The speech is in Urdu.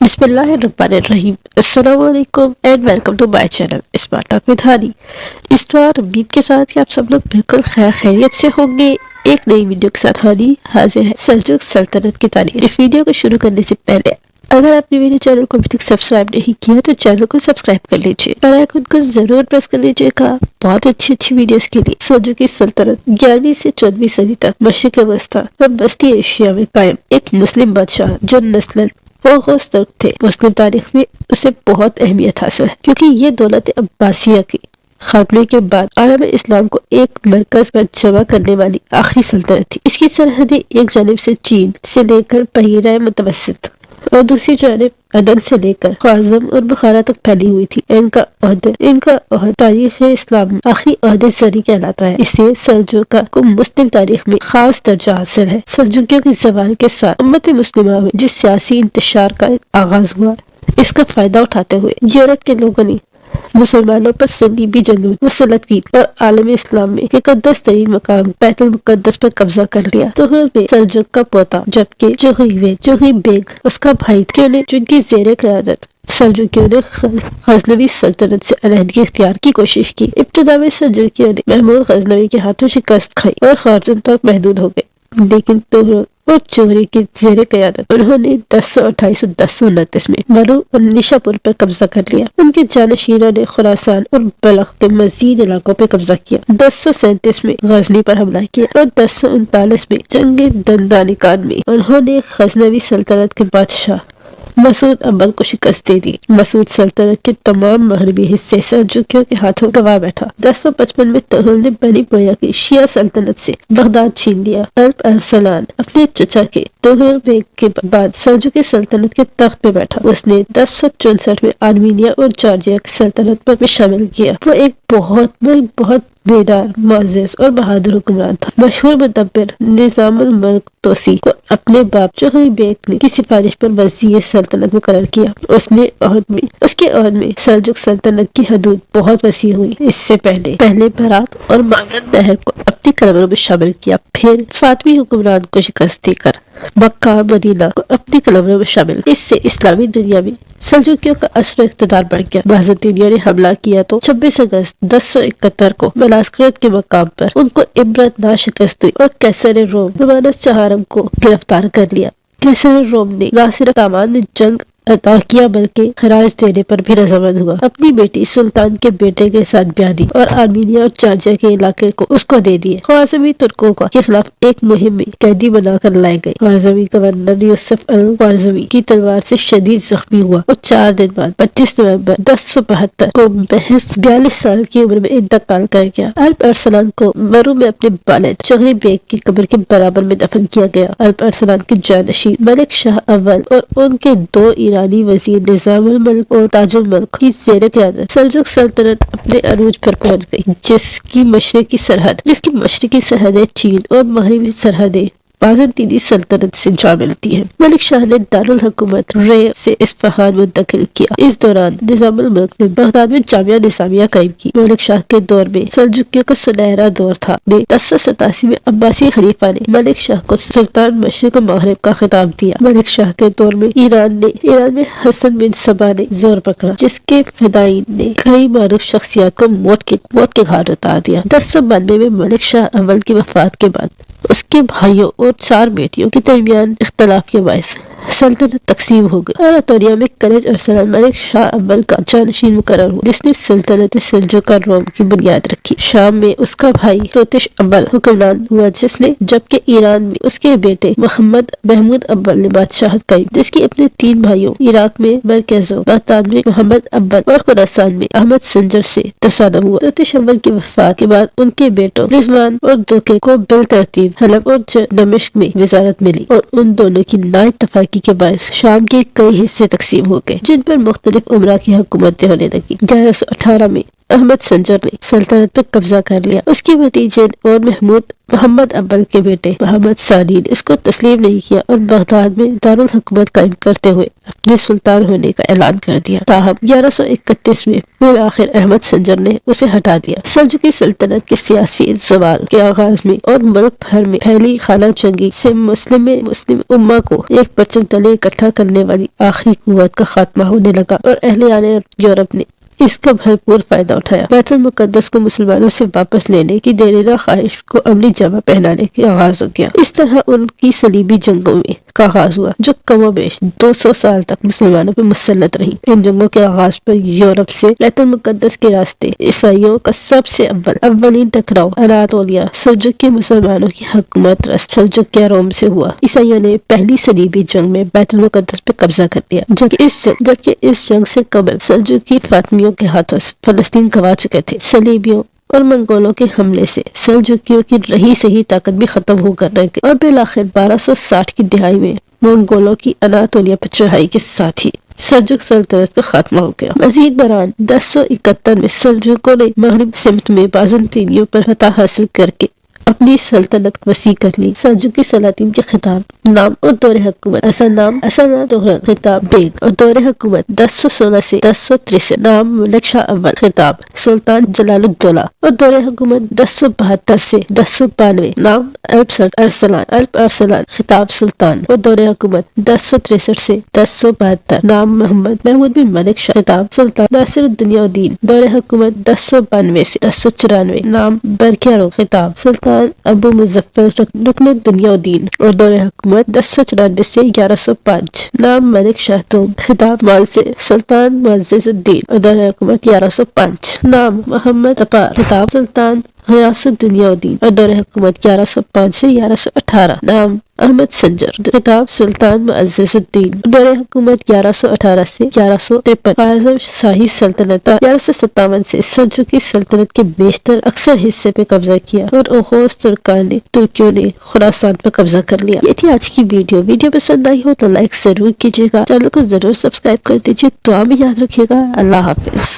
بسم اللہ الرحمن الرحیم۔ السلام علیکم and welcome to my channel smart talk with Hani. اس بار امید کے ساتھ کہ آپ سب لوگ بالکل خیریت سے ہوں گے۔ ایک نئی ویڈیو کے ساتھ ہانی حاضر ہے سلجوق سلطنت کی تاریخ۔ اس ویڈیو کو شروع کرنے سے پہلے اگر آپ نے میرے چینل کو ابھی تک سبسکرائب نہیں کیا تو چینل کو سبسکرائب کر لیجیے اور آئیکن کو ضرور پریس کر لیجیے گا بہت اچھی ویڈیوز کے لیے۔ سلجوقی سلطنت 11ویں سے 14ویں صدی تک مشرق وسطی اور وسطی ایشیا میں قائم ایک مسلم بادشاہ جو نسلاً اوغوز ترک تھے۔ مسلم تاریخ میں اسے بہت اہمیت حاصل ہے کیونکہ یہ دولت عباسیہ کے خاتمے کے بعد عالم اسلام کو ایک مرکز پر جمع کرنے والی آخری سلطنت تھی۔ اس کی سرحدیں ایک جانب سے چین سے لے کر بحیرہ متوسط اور دوسری جانب عدن سے لے کر خوارزم اور بخارا تک پھیلی ہوئی تھی۔ ان کا عہد تاریخ اسلام میں آخری عہد زری کہلاتا ہے۔ اسے سلجوقیہ کو مسلم تاریخ میں خاص درجہ حاصل ہے۔ سلجوقیوں کے زوال کے ساتھ امت مسلمہ میں جس سیاسی انتشار کا آغاز ہوا، اس کا فائدہ اٹھاتے ہوئے یورپ کے لوگوں نے مسلمانوں پر صلیبی جنگوں مسلط کی اور عالم اسلام میں مقدس ترین مقام بیت المقدس پر قبضہ کر لیا۔ طغرل بیگ سلجوق کا پوتا جبکہ جوغی بیگ اس کا بھائی تھا، جن کی زیر قیادت سلجوقیوں نے غزنوی سلطنت سے علیحدگی اختیار کی کوشش کی۔ ابتدا میں سلجوقیوں نے محمود غزنوی کے ہاتھوں شکست کھائی اور خوارزم تک محدود ہو گئے، لیکن طغرل اور جوہری کی زیر قیادت انہوں نے 1028 اور 1029 میں مرو اور نیشاپور پر قبضہ کر لیا۔ ان کے جانشینوں نے خراسان اور بلخ کے مزید علاقوں پر قبضہ کیا۔ 1037 میں غزنی پر حملہ کیا اور 1039 میں جنگ دندانقان میں انہوں نے غزنوی سلطنت کے بادشاہ مسعود اول کو شکست دے دی۔ مسعود سلطنت کے تمام مغربی حصے سلجوقیوں کے ہاتھوں گوا بیٹھا۔ 1055 میں طغرل نے بنی بویا کی شیعہ سلطنت سے بغداد چھین لیا۔ الپ ارسلان اپنے چچا کے طغرل بیگ کے بعد سلجوقی سلطنت کے تخت پہ بیٹھا۔ اس نے 1064 میں آرمینیا اور جارجیا کی سلطنت پر بھی شامل کیا۔ وہ ایک بہت بیدار، معزز اور بہادر حکمران تھا۔ مشہور مدبر نظام الملک توسی کو اپنے باپ جوغی بیگ کی سفارش پر وزیر سلطنت مقرر کیا۔ اس کے عہد میں سلجوق سلطنت کی حدود بہت وسیع ہوئی۔ اس سے پہلے برات اور معاونت نہر کو اپنی قلمروں میں شامل کیا، پھر فاطمی حکمران کو شکست دے کر بکار مدینہ کو اپنی قلمروں میں شامل۔ اس سے اسلامی دنیا میں سلجوقیوں کا اثر و اقتدار بڑھ گیا۔ بازنطینیوں نے حملہ کیا تو 26 اگست 1071 کو ملاسکرت کے مقام پر ان کو عبرتناک شکست ہوئی اور قیصر روم رومانس چہارم کو گرفتار کر لیا۔ قیصر روم نے نہ صرف تاوان جنگ عطا کیا بلکہ خراج دینے پر بھی رضامند ہوا۔ اپنی بیٹی سلطان کے بیٹے کے ساتھ بیاہ دی اور آرمینیا اور جارجیا کے علاقے کو اس کو دے دیے۔ خوارزمی ترکوں کے خلاف ایک مہم میں قیدی بنا کر لائے گئے۔ خوارزمی گورنر یوسف الخوارزمی کی تلوار سے شدید زخمی ہوا اور 4 دن بعد 25 نومبر 1072 کو محض 42 سال کی عمر میں انتقال کر گیا۔ الپ ارسلان کو مرو میں اپنے والد جوغی بیگ کی قبر کے برابر میں دفن کیا گیا۔ الپ ارسلان کے جانشین ملک شاہ اول اور ان کے 2 ایرانی وزیر نظام الملک اور تاج الملک کی زیر قیادت سلجوق سلطنت اپنے عروج پر پہنچ گئی، جس کی مشرقی سرحدیں چین اور مغربی سرحدیں بازنطینی سلطنت سے جا ملتی ہیں۔ ملک شاہ نے دارالحکومت رے سے اصفہان منتقل کیا۔ اس دوران نظام الملک نے بغداد میں جامعہ نظامیہ قائم کی۔ ملک شاہ کے دور میں سلجوقیوں کا سنہرا دور تھا۔ 1087 میں عباسی خلیفہ نے ملک شاہ کو سلطان مشرق و مغرب کا خطاب دیا۔ ملک شاہ کے دور میں ایران میں حسن بن صبا نے زور پکڑا، جس کے فدائین نے کئی معروف شخصیات کو موت کے گھاٹ اتار دیا۔ 1092 میں ملک شاہ اول کی وفات کے بعد اس کے بھائیوں اور 4 بیٹیوں کے درمیان اختلاف کے باعث سلطنت تقسیم ہو گئی۔ اناطولیہ میں کلج ارسلان ملک شاہ اول کا جانشین مقرر ہوا، جس نے سلطنت سلجوقیہ روم کی بنیاد رکھی۔ شام میں اس کا بھائی توتش اول حکمران ہوا، جبکہ ایران میں اس کے بیٹے محمود اول نے بادشاہت قائم، جس کی اپنے 3 بھائیوں عراق میں مرکزو بغداد میں محمد اول اور خراسان میں احمد سنجر سے تصادم ہوا۔ توتش اول کی وفات کے بعد ان کے بیٹوں رضوان اور دوکے کو بالترتیب حلب اور دمشق میں وزارت ملی اور ان دونوں کی نا اتفاقی کے باعث شام کے کئی حصے تقسیم ہو گئے، جن پر مختلف امراء کی حکومتیں ہونے لگی۔ 1118 میں احمد سنجر نے سلطنت پر قبضہ کر لیا۔ اس کے بھتیجے اور محمد اول کے بیٹے محمد ثانی نے اس کو تسلیم نہیں کیا اور بغداد میں دارالحکومت قائم کرتے ہوئے اپنے سلطان ہونے کا اعلان کر دیا۔ تاہم 1131 میں بالآخر احمد سنجر نے اسے ہٹا دیا۔ سلجوقی سلطنت کے سیاسی زوال کے آغاز میں اور ملک بھر میں پھیلی خانہ جنگی سے مسلم امہ کو ایک پرچم تلے اکٹھا کرنے والی آخری قوت کا خاتمہ ہونے لگا اور اہل یورپ نے اس کا بھرپور فائدہ اٹھایا۔ بیت المقدس کو مسلمانوں سے واپس لینے کی دیرینہ خواہش کو عملی جمع پہنانے کا آغاز ہو گیا۔ اس طرح ان کی صلیبی جنگوں میں کا آغاز ہوا جو کم و بیش 200 سال تک مسلمانوں پر مسلط رہی۔ ان جنگوں کے آغاز پر یورپ سے بیت المقدس کے راستے عیسائیوں کا سب سے اولین ٹکراؤ اناطولیہ سلجوقی مسلمانوں کی حکومت رست سلجوقیہ روم سے ہوا۔ عیسائیوں نے پہلی صلیبی جنگ میں بیت المقدس پر قبضہ کر لیا، جبکہ اس جنگ سے قبل سلجوقی فاطمیوں کے ہاتھوں سے فلسطین گنوا چکے تھے۔ صلیبیوں اور منگولوں کے حملے سے سلجوقیوں کی رہی سہی طاقت بھی ختم ہو کر رہ گئی اور بالآخر 1260 کی دہائی میں منگولوں کی اناطولیہ پر چڑھائی کے ساتھ ہی سلجوق سلطنت کا خاتمہ ہو گیا۔ مزید برآں 1071 میں سلجوقوں نے مغرب سمت میں بازنطینیوں پر فتح حاصل کر کے اپنی سلطنت وسیع کر لی۔ سلجوقی سلاطین کے خطاب، نام اور دور حکومت: اصل نام تغرل، خطاب بیگ، اور دور حکومت 1016 سے 1063، نام ملک شاہ اول، خطاب سلطان جلال الدولہ، اور دور حکومت 1072 سے 1092، نام الپ ارسلان، خطاب سلطان، اور دور حکومت 1063 سے 1072، نام محمود بن ملک شاہ، خطاب سلطان ناصر الدنیا الدین، دور حکومت 1092 سے 1094، نام برکیارو، خطاب سلطان ابو مظفر رکن الدنیا الدین، اور دور حکومت 1094 سے 1105، نام ملک شاہ دوم، خطاب سلطان معزز الدین، اور دور حکومت 1105، نام محمد تپار، خطاب سلطان غیاث الدنیا الدین، اور دور حکومت 1105 سے 1118، نام احمد سنجر، خطاب سلطان معزز الدین، دور حکومت 1118 سے 1153۔ خوارزم شاہی سلطنت 1157 سے سلجوقی سلطنت کے بیشتر اکثر حصے پہ قبضہ کیا اور اوغوز ترکیوں نے خراسان پر قبضہ کر لیا۔ یہ تھی آج کی ویڈیو پسند آئی ہو تو لائک ضرور کیجیے گا، چینل کو ضرور سبسکرائب کر دیجیے، دعا میں یاد رکھیے گا۔ اللہ حافظ۔